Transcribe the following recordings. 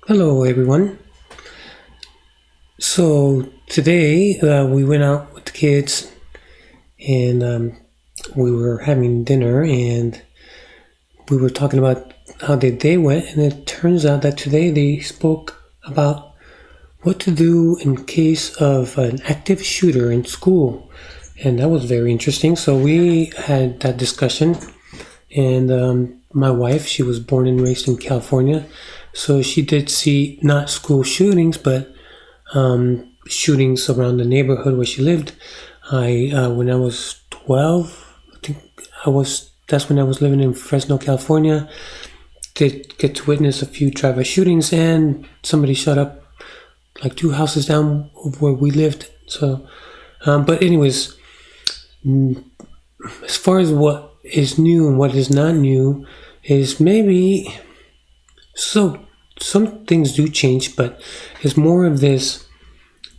Hello, everyone. So today we went out with the kids and we were having dinner and we were talking about how their day went. And it turns out that today they spoke about what to do in case of an active shooter in school. And that was very interesting. So we had that discussion. And my wife, she was born and raised in California. So she did see not school shootings, but shootings around the neighborhood where she lived. When I was 12, I think that's when I was living in Fresno, California. Did get to witness a few drive-by shootings, and somebody shot up like two houses down where we lived. So, but anyways, as far as what is new and what is not new, is maybe so some things do change, but it's more of this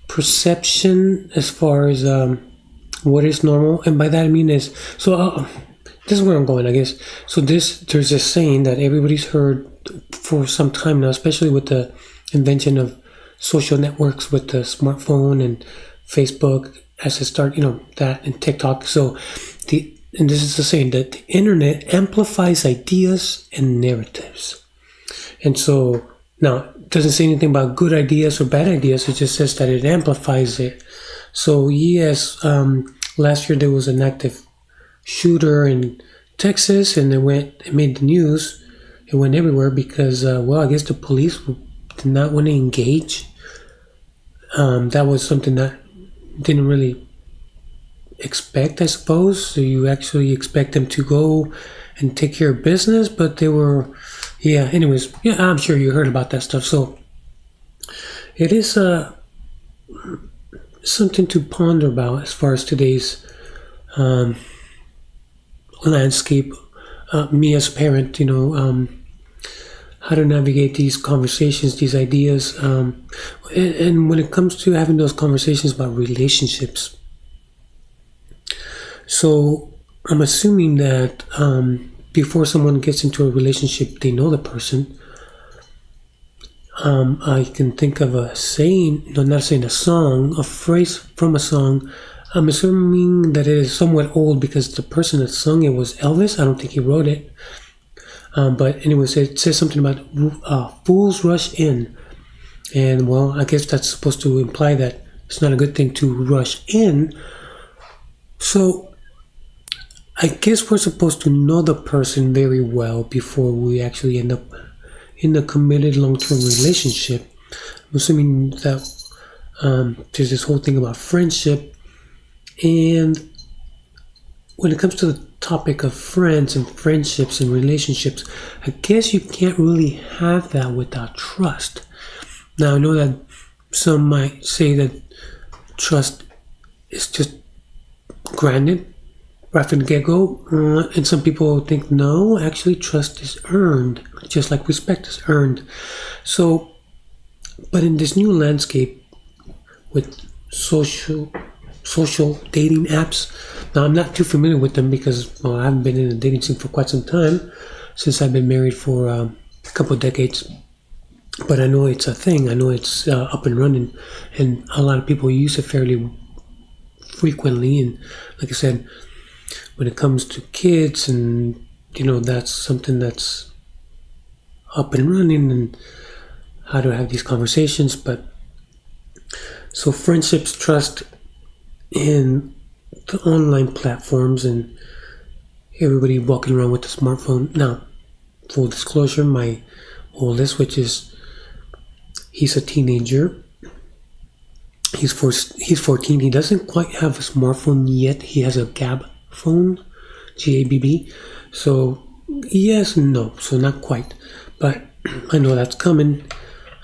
perception as far as what is normal, and by that I mean is this is where I'm going, I guess. So there's this saying that everybody's heard for some time now, especially with the invention of social networks with the smartphone and Facebook as it started, that and TikTok. So this is the saying that the internet amplifies ideas and narratives. And so now it doesn't say anything about good ideas or bad ideas. It just says that it amplifies it. So yes, last year there was an active shooter in Texas, and it made the news. It went everywhere because, I guess the police did not want to engage. That was something that didn't really expect, I suppose. So you actually expect them to go and take care of business, but they were, anyways, I'm sure you heard about that stuff. So it is something to ponder about as far as today's landscape. Me as a parent, how to navigate these conversations, these ideas, and when it comes to having those conversations about relationships. So I'm assuming that before someone gets into a relationship, they know the person. I can think of a saying, no, not saying a song, a phrase from a song. I'm assuming that it is somewhat old because the person that sung it was Elvis. I don't think he wrote it. But anyways, it says something about fools rush in. And well, I guess that's supposed to imply that it's not a good thing to rush in. So I guess we're supposed to know the person very well before we actually end up in a committed long-term relationship. I'm assuming that there's this whole thing about friendship. And when it comes to the topic of friends and friendships and relationships, I guess you can't really have that without trust. Now, I know that some might say that trust is just granted right from the get-go, and some people think no, actually trust is earned, just like respect is earned. So, but in this new landscape with social dating apps, now I'm not too familiar with them because I haven't been in the dating scene for quite some time, since I've been married for a couple of decades. But I know it's a thing. I know it's up and running, and a lot of people use it fairly frequently. And like I said, when it comes to kids, and that's something that's up and running, and how to have these conversations. But so friendships, trust in the online platforms, and everybody walking around with a smartphone. Now, full disclosure, my oldest, he's a teenager. He's 14. He doesn't quite have a smartphone yet. He has a Gab phone, GABB. So yes and no. So not quite, but I know that's coming.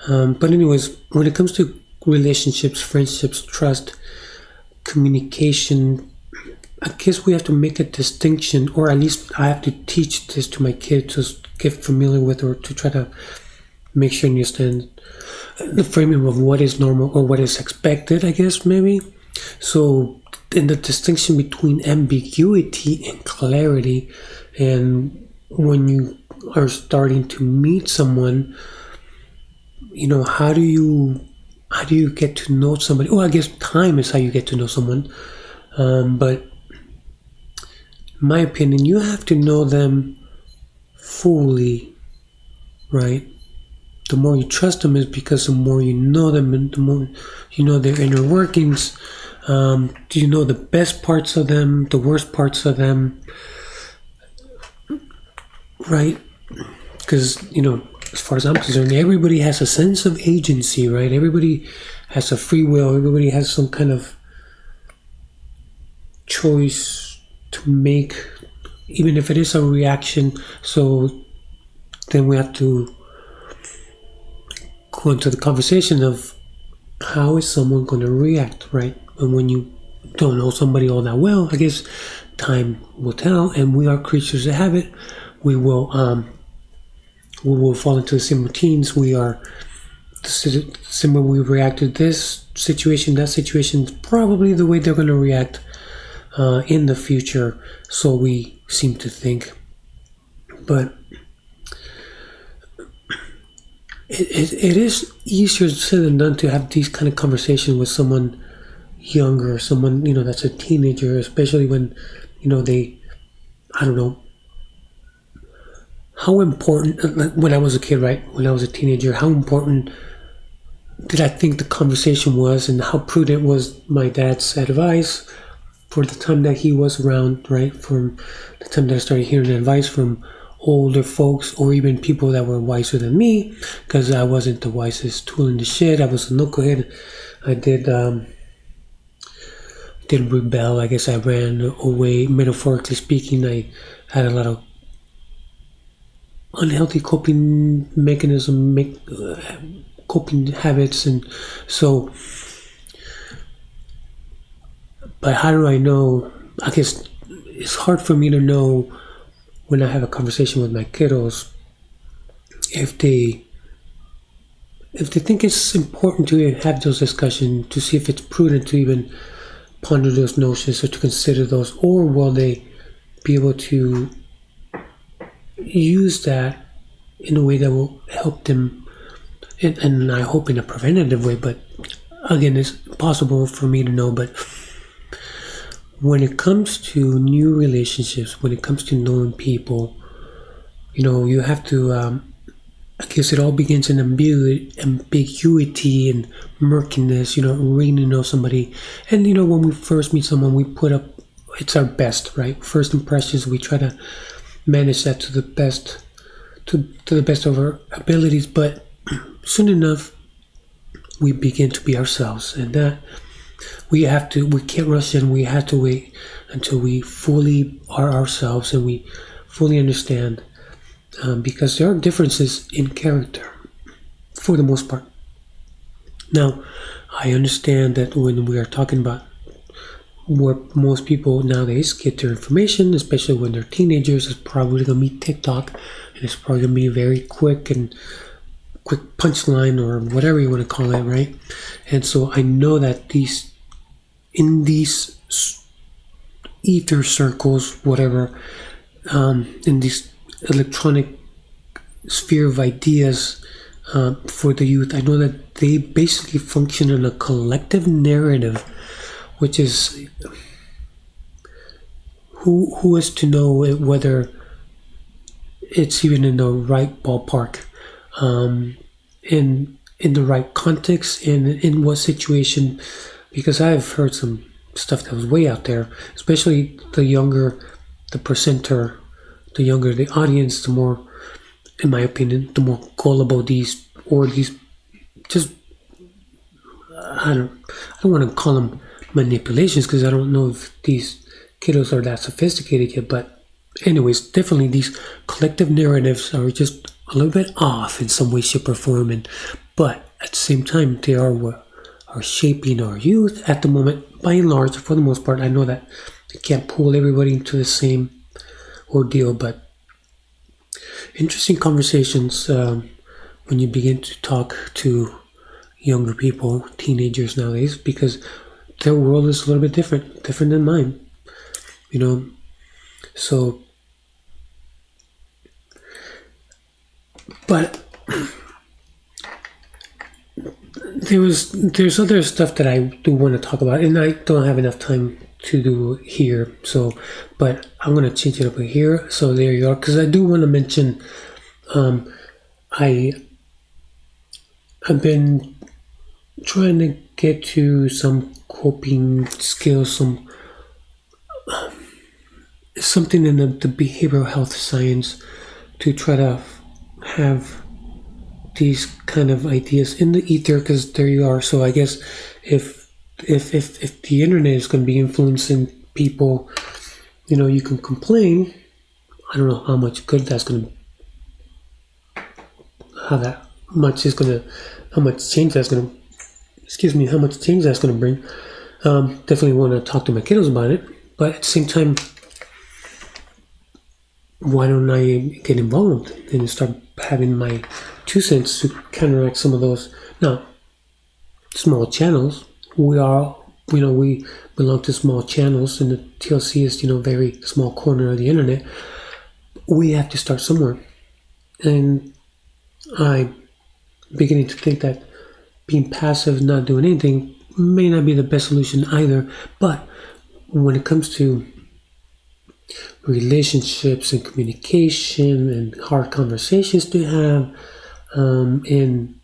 But anyways, when it comes to relationships, friendships, trust, communication, I guess we have to make a distinction, or at least I have to teach this to my kids to get familiar with, or to try to make sure you understand the framing of what is normal or what is expected, I guess, maybe. So in the distinction between ambiguity and clarity, and when you are starting to meet someone, how do you get to know somebody? Oh, I guess time is how you get to know someone. But in my opinion, you have to know them fully, right? The more you trust them is because the more you know them and the more you know their inner workings. Do you know the best parts of them, the worst parts of them, right? Because, as far as I'm concerned, everybody has a sense of agency, right? Everybody has a free will. Everybody has some kind of choice to make, even if it is a reaction. So then we have to go into the conversation of how is someone going to react, right? And when you don't know somebody all that well, I guess time will tell. And we are creatures of habit. We will fall into the same routines. We are similar. We react to this situation, that situation is probably the way they're going to react in the future. So we seem to think, but it is easier said than done to have these kind of conversations with someone younger, someone that's a teenager, especially when they, I don't know how important, like when I was a kid, right? When I was a teenager, how important did I think the conversation was, and how prudent was my dad's advice for the time that he was around, right? From the time that I started hearing advice from older folks or even people that were wiser than me, because I wasn't the wisest tool in the shed. I was a knucklehead. I did rebel. I guess I ran away, metaphorically speaking. I had a lot of unhealthy coping habits, and so. But how do I know? I guess it's hard for me to know when I have a conversation with my kiddos if they think it's important to have those discussions, to see if it's prudent to even ponder those notions or to consider those, or will they be able to use that in a way that will help them, and I hope in a preventative way. But again, it's impossible for me to know. But when it comes to new relationships, when it comes to knowing people, you have to. I guess it all begins in ambiguity and murkiness. Really know somebody, and when we first meet someone, we put up. It's our best, right? First impressions. We try to manage that to the best, to the best of our abilities. But soon enough, we begin to be ourselves, and that we can't rush in. We have to wait until we fully are ourselves and we fully understand, because there are differences in character for the most part. Now, I understand that when we are talking about where most people nowadays get their information, especially when they're teenagers, it's probably going to be TikTok, and it's probably going to be very quick and quick punchline or whatever you want to call it, right? And so I know that in these ether circles, whatever, in these electronic sphere of ideas, for the youth, I know that they basically function in a collective narrative, which is who is to know whether it's even in the right ballpark, in the right context, and in what situation. Because I've heard some stuff that was way out there, especially the younger the presenter, the younger the audience, the more, in my opinion, the more gullible these just, I don't want to call them manipulations, because I don't know if these kiddos are that sophisticated yet. But anyways, definitely these collective narratives are just a little bit off in some way, shape, or form, and but at the same time they are what are shaping our youth at the moment. By and large, for the most part, I know that you can't pull everybody into the same ordeal, but interesting conversations, when you begin to talk to younger people, teenagers nowadays, because their world is a little bit different than mine, you know. So, but there's other stuff that I do want to talk about, and I don't have enough time to do here. So, but I'm gonna change it over here. So there you are, because I do want to mention. I I've been trying to get to some coping skills, something in the behavioral health science to try to have these kind of ideas in the ether, because there you are. So I guess if if the internet is going to be influencing people, you can complain. I don't know how much good that's going to, how that much is going to, how much change that's going to, excuse me, how much change that's going to bring. Definitely want to talk to my kiddos about it, but at the same time, why don't I get involved and start having my 2 cents to counteract some of those? Now, small channels, we belong to small channels, and the TLC is, very small corner of the internet. We have to start somewhere. And I'm beginning to think that being passive, not doing anything, may not be the best solution either. But when it comes to relationships and communication and hard conversations to have, and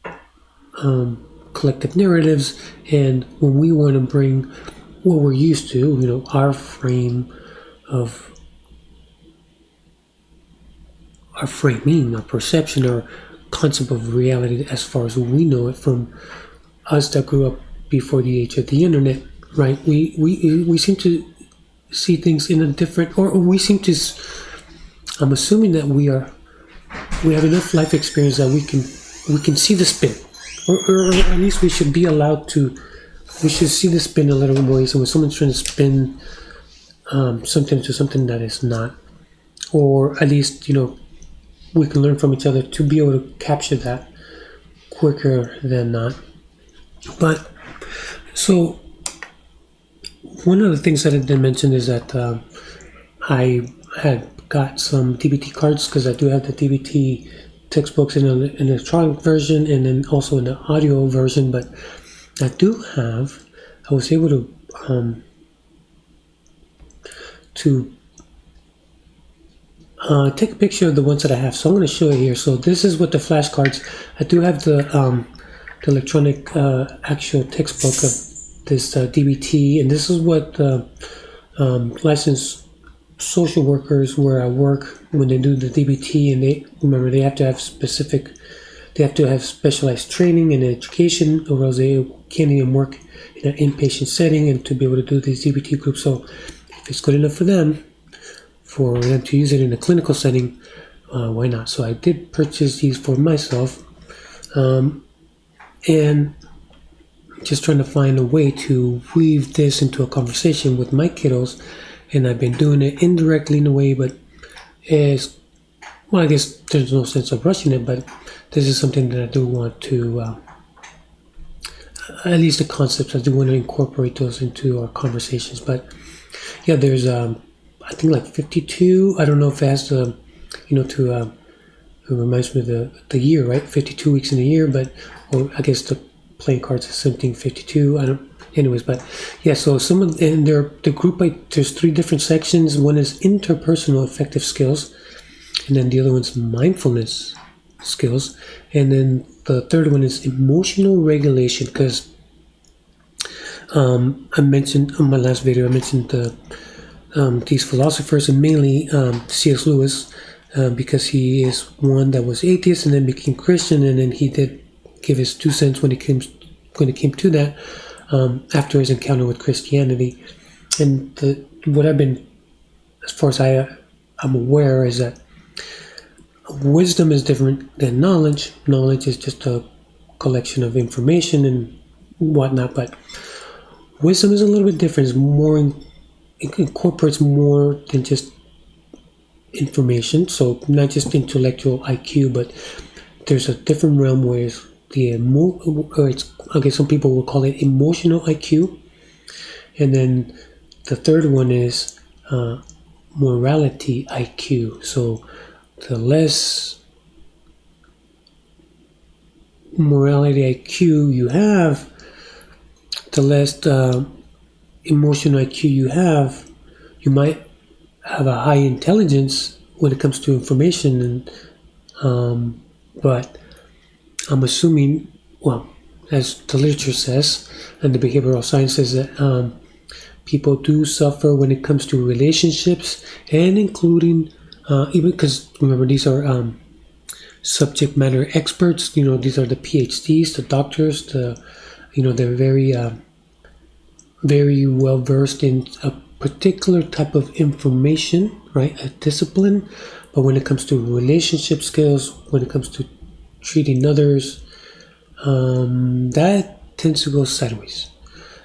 collective narratives, and when we want to bring what we're used to, our frame of our framing, our perception, our concept of reality as far as we know it from us that grew up before the age of the internet, right? We seem to see things in a different, or we seem to. I'm assuming that we have enough life experience that we can see the spin, or at least we should be allowed to. We should see the spin a little bit more. So when someone's trying to spin something to something that is not, or at least we can learn from each other to be able to capture that quicker than not. But so one of the things that I did mention is that I had got some DBT cards, because I do have the DBT textbooks in an electronic version and then also in the audio version. But I was able to take a picture of the ones that I have. So I'm going to show it here. So this is what the flashcards. I do have the electronic actual textbook of this DBT, and this is what licensed social workers where I work, when they do the DBT, and they have to have specialized training and education, or else they can't even work in an inpatient setting and to be able to do these DBT groups. So if it's good enough for them to use it in a clinical setting, why not? So I did purchase these for myself, and just trying to find a way to weave this into a conversation with my kiddos. And I've been doing it indirectly in a way, but I guess there's no sense of rushing it, but this is something that I do want to, at least the concepts, I do want to incorporate those into our conversations. But yeah, there's I think like 52. I don't know if it has to, it reminds me of the year, right? 52 weeks in a year, or I guess the playing cards is something 52. I don't. Anyways, but yeah. So the group, there's 3 different sections. One is interpersonal affective skills, and then the other one's mindfulness skills, and then the third one is emotional regulation. Because I mentioned on my last video, I mentioned these philosophers, and mainly C.S. Lewis, because he is one that was atheist and then became Christian, and then he did give his 2 cents when it came to that, after his encounter with Christianity. And what I've been, as far as I'm aware, is that wisdom is different than knowledge. Knowledge is just a collection of information and whatnot, but wisdom is a little bit different. It incorporates more than just information. So not just intellectual IQ, but there's a different realm where I guess some people will call it emotional IQ, and then the third one is morality IQ. So the less morality IQ you have, the less emotional IQ you have, you might have a high intelligence when it comes to information, and but I'm assuming, well, as the literature says and the behavioral science says that people do suffer when it comes to relationships, and including even because remember these are subject matter experts. These are the PhDs, the doctors, they're very well versed in a particular type of information, right? A discipline. But when it comes to relationship skills, when it comes to treating others, that tends to go sideways,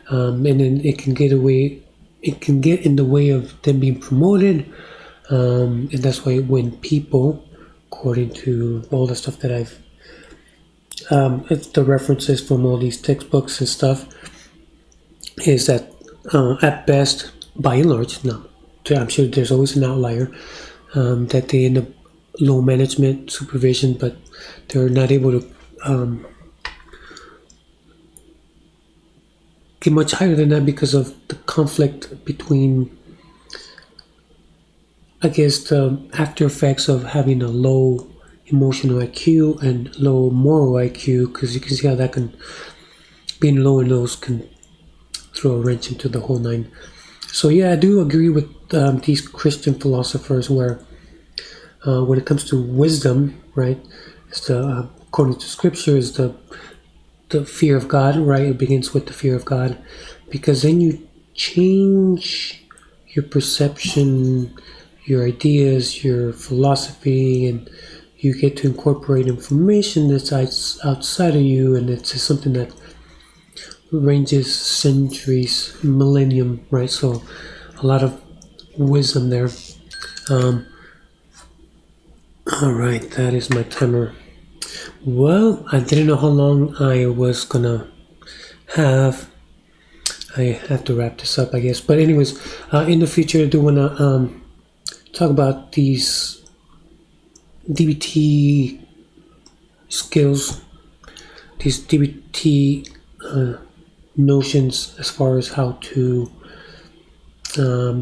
and then it can get away. It can get in the way of them being promoted, and that's why when people, according to all the stuff that it's the references from all these textbooks and stuff, is that at best, by and large, now I'm sure there's always an outlier, that they end up low management supervision, but they're not able to get much higher than that because of the conflict between, I guess, the after effects of having a low emotional IQ and low moral IQ, because you can see how that can, being low in those can throw a wrench into the whole nine. So yeah, I do agree with these Christian philosophers where when it comes to wisdom, right, it's the according to Scripture is the fear of God, right? It begins with the fear of God, because then you change your perception, your ideas, your philosophy, and you get to incorporate information that's outside of you, and it's something that ranges centuries, millennium, right? So a lot of wisdom there. All right, that is my timer. Well, I didn't know how long I was gonna have. I have to wrap this up, I guess. But anyways, in the future, I do wanna talk about these DBT skills, these DBT notions as far as how to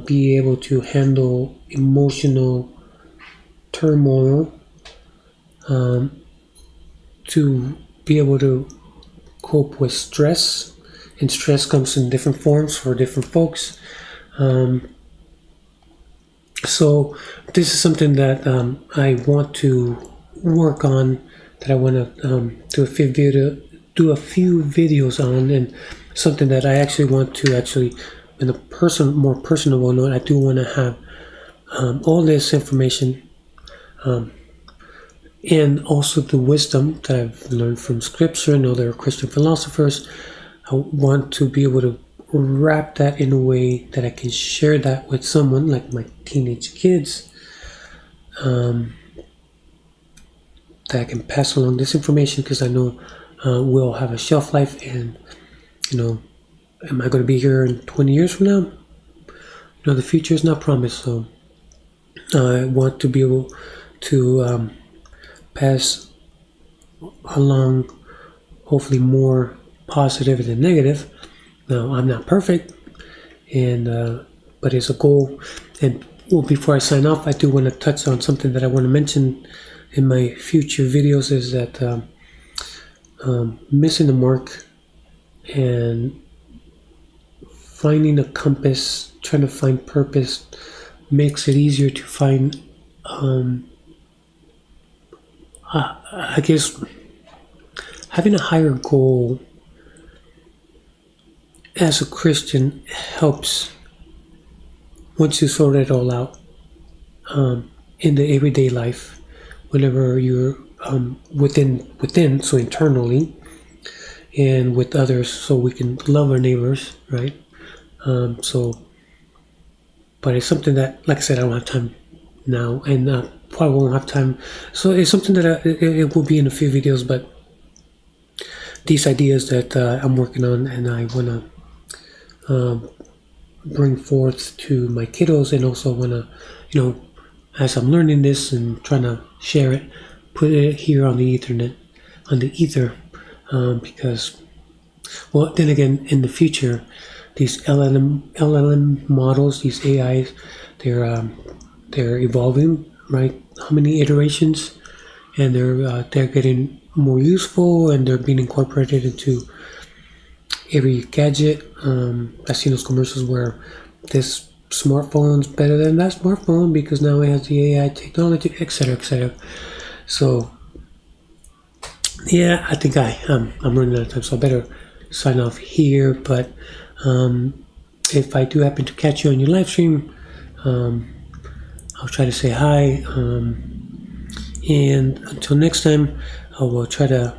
be able to handle emotional turmoil, to be able to cope with stress, and stress comes in different forms for different folks. So this is something that I want to work on, that I want to do a few videos on, and something that I actually want to in a more personable note. I do want to have all this information, and also the wisdom that I've learned from Scripture and other Christian philosophers. I want to be able to wrap that in a way that I can share that with someone like my teenage kids, that I can pass along this information, because I know we'll have a shelf life, and am I going to be here in 20 years from now? The future is not promised, so I want to be able to pass along hopefully more positive than negative. Now, I'm not perfect, and but it's a goal. And before I sign off, I do want to touch on something that I want to mention in my future videos, is that missing the mark and finding a compass, trying to find purpose, makes it easier to find, I guess, having a higher goal as a Christian helps once you sort it all out, in the everyday life, whenever you're within, so internally, and with others, so we can love our neighbors, right? But it's something that, like I said, I don't have time now, and probably won't have time. So it's something that it will be in a few videos, but these ideas that I'm working on, and I want to bring forth to my kiddos, and also want to, as I'm learning this and trying to share it, put it here on the ether, because, well, then again, in the future, these LLM models, these AIs, they're they're evolving, right? How many iterations, and they're getting more useful, and they're being incorporated into every gadget. I've seen those commercials where this smartphone's better than that smartphone because now it has the AI technology, etc., etc. So yeah, I think I'm running out of time, so I better sign off here. But if I do happen to catch you on your live stream, I'll try to say hi. And until next time, I will try to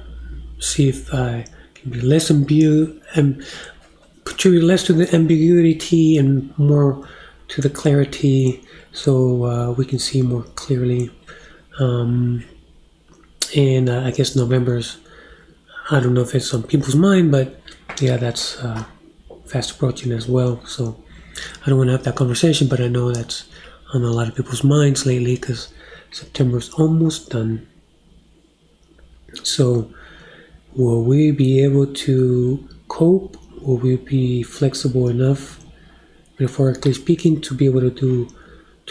see if I can be less and contribute less to the ambiguity and more to the clarity, so we can see more clearly. And I guess November's, I don't know if it's on people's mind, but yeah, that's fast approaching as well. So I don't want to have that conversation, but I know that's on a lot of people's minds lately because September's almost done. So will we be able to cope? Will we be flexible enough, metaphorically speaking, to be able to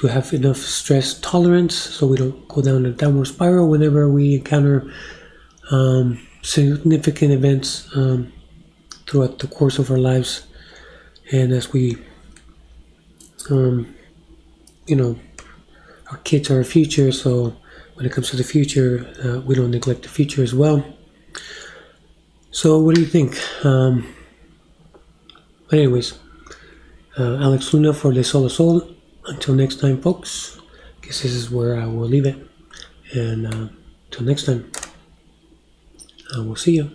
have enough stress tolerance so we don't go down a downward spiral whenever we encounter significant events throughout the course of our lives, and as we, you know, our kids are our future. So when it comes to the future, we don't neglect the future as well. So what do you think? But anyways, Alex Luna for Le Solo Sol. Until next time, folks. I guess this is where I will leave it. And until next time, I will see you.